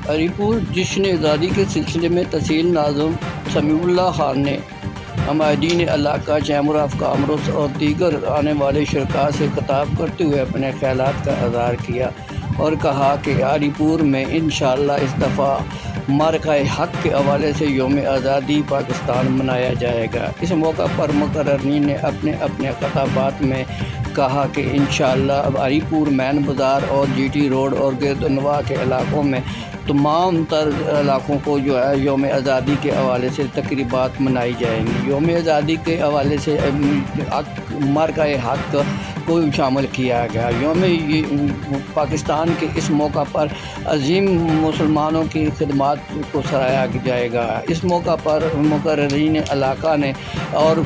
ہری پور جشن آزادی کے سلسلے میں تحصیل ناظم سمیع اللہ خان نے عمائدین علاقہ چیمبر آف کامرس اور دیگر آنے والے شرکاء سے خطاب کرتے ہوئے اپنے خیالات کا اظہار کیا اور کہا کہ ہری پور میں انشاءاللہ اس دفعہ معرکہ حق کے حوالے سے یوم آزادی پاکستان منایا جائے گا۔ اس موقع پر مقررین نے اپنے خطابات میں کہا کہ انشاءاللہ اب ہری پور مین بازار اور جی ٹی روڈ اور گرد و نواح کے علاقوں میں تمام تر علاقوں کو یوم آزادی کے حوالے سے تقریبات منائی جائیں گی۔ یوم آزادی کے حوالے سے معرکہ حق کو شامل کیا گیا۔ پاکستان کے اس موقع پر عظیم مسلمانوں کی خدمات کو سراہا جائے گا۔ اس موقع پر مقررین علاقہ نے اور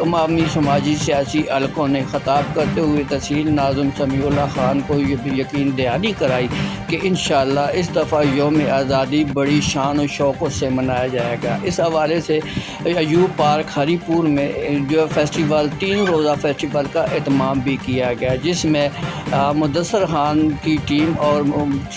عوامی سماجی سیاسی حلقوں نے خطاب کرتے ہوئے تحصیل ناظم سمیع اللہ خان کو یہ یقین دہانی کرائی کہ انشاءاللہ اس دفعہ یوم آزادی بڑی شان و شوق سے منایا جائے گا۔ اس حوالے سے ایوب پارک ہری پور میں جو فیسٹیول 3 روزہ فیسٹیول کا اہتمام بھی کیا گیا، جس میں مدثر خان کی ٹیم اور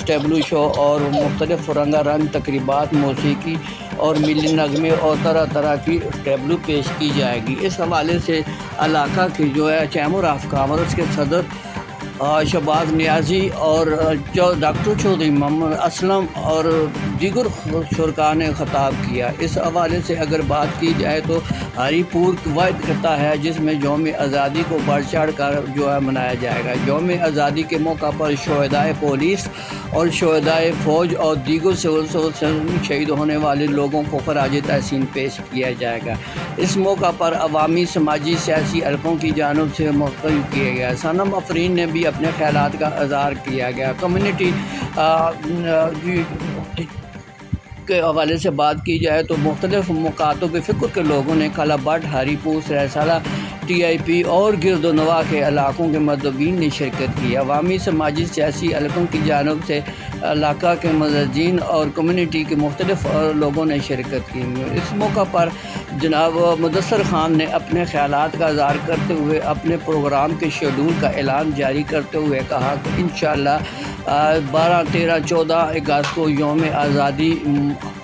ٹیبلو شو اور مختلف رنگا رنگ تقریبات، موسیقی اور ملی نغمے اور طرح طرح کی ٹیبلو پیش کی جائے گی۔ اس حوالے سے علاقہ کی چیمبر آف کامرس کے صدر شہباز نیازی اور ڈاکٹر چودھری محمد اسلم اور دیگر شرکاء نے خطاب کیا۔ اس حوالے سے اگر بات کی جائے تو ہری پور واحد خطہ ہے جس میں یوم آزادی کو بڑھ چڑھ کر منایا جائے گا۔ یوم آزادی کے موقع پر شہدائے پولیس اور شہدائے فوج اور دیگر سول سے شہید ہونے والے لوگوں کو خراج تحسین پیش کیا جائے گا۔ اس موقع پر عوامی سماجی سیاسی حلقوں کی جانب سے مختلف کیے گئے صنم افرین نے بھی اپنے خیالات کا اظہار کیا گیا۔ کمیونٹی کے حوالے سے بات کی جائے تو مختلف مکاتب فکر کے لوگوں نے کالا بٹ، ہری پور، سرائے ٹی آئی پی اور گرد و نواح کے علاقوں کے مندوبین نے شرکت کی۔ عوامی سماجی سیاسی حلقوں کی جانب سے علاقہ کے مزارجین اور کمیونٹی کے مختلف لوگوں نے شرکت کی۔ اس موقع پر جناب مدثر خان نے اپنے خیالات کا اظہار کرتے ہوئے اپنے پروگرام کے شیڈول کا اعلان جاری کرتے ہوئے کہا کہ انشاءاللہ 12، 13، 14 اگست کو یوم آزادی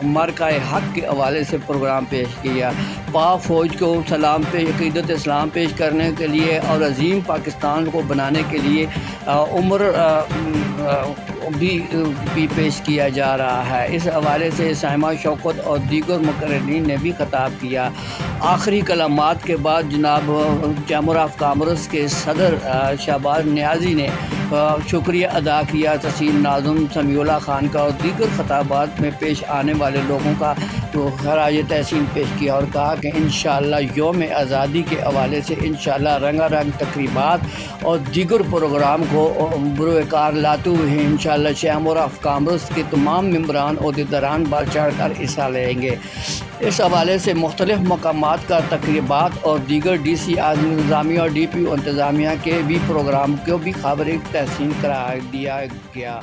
معرکہ حق کے حوالے سے پروگرام پیش کیا۔ پاک فوج کو سلام پیش عقیدت اسلام پیش کرنے کے لیے اور عظیم پاکستان کو بنانے کے لیے عمر بھی پیش کیا جا رہا ہے۔ اس حوالے سے سائمہ شوکت اور دیگر مقررین نے بھی خطاب کیا۔ آخری کلمات کے بعد جناب چیمبر آف کامرس کے صدر شہباز نیازی نے شکریہ ادا کیا تحصیل ناظم سمیع اللہ خان کا اور دیگر خطابات میں پیش آنے والے لوگوں کا خراج تحسین پیش کیا اور کہا کہ انشاءاللہ یوم آزادی کے حوالے سے انشاءاللہ رنگا رنگ تقریبات اور دیگر پروگرام کو بروئے کار لاتے ہوئے انشاءاللہ چیمبر آف کامرس کے تمام ممبران عہدیداران بڑھ چڑھ کر حصہ لیں گے۔ اس حوالے سے مختلف مقامات کا تقریبات اور دیگر ڈی سی انتظامیہ اور ڈی پی او انتظامیہ کے بھی پروگرام کو بھی خبر تحسین قرار دیا گیا۔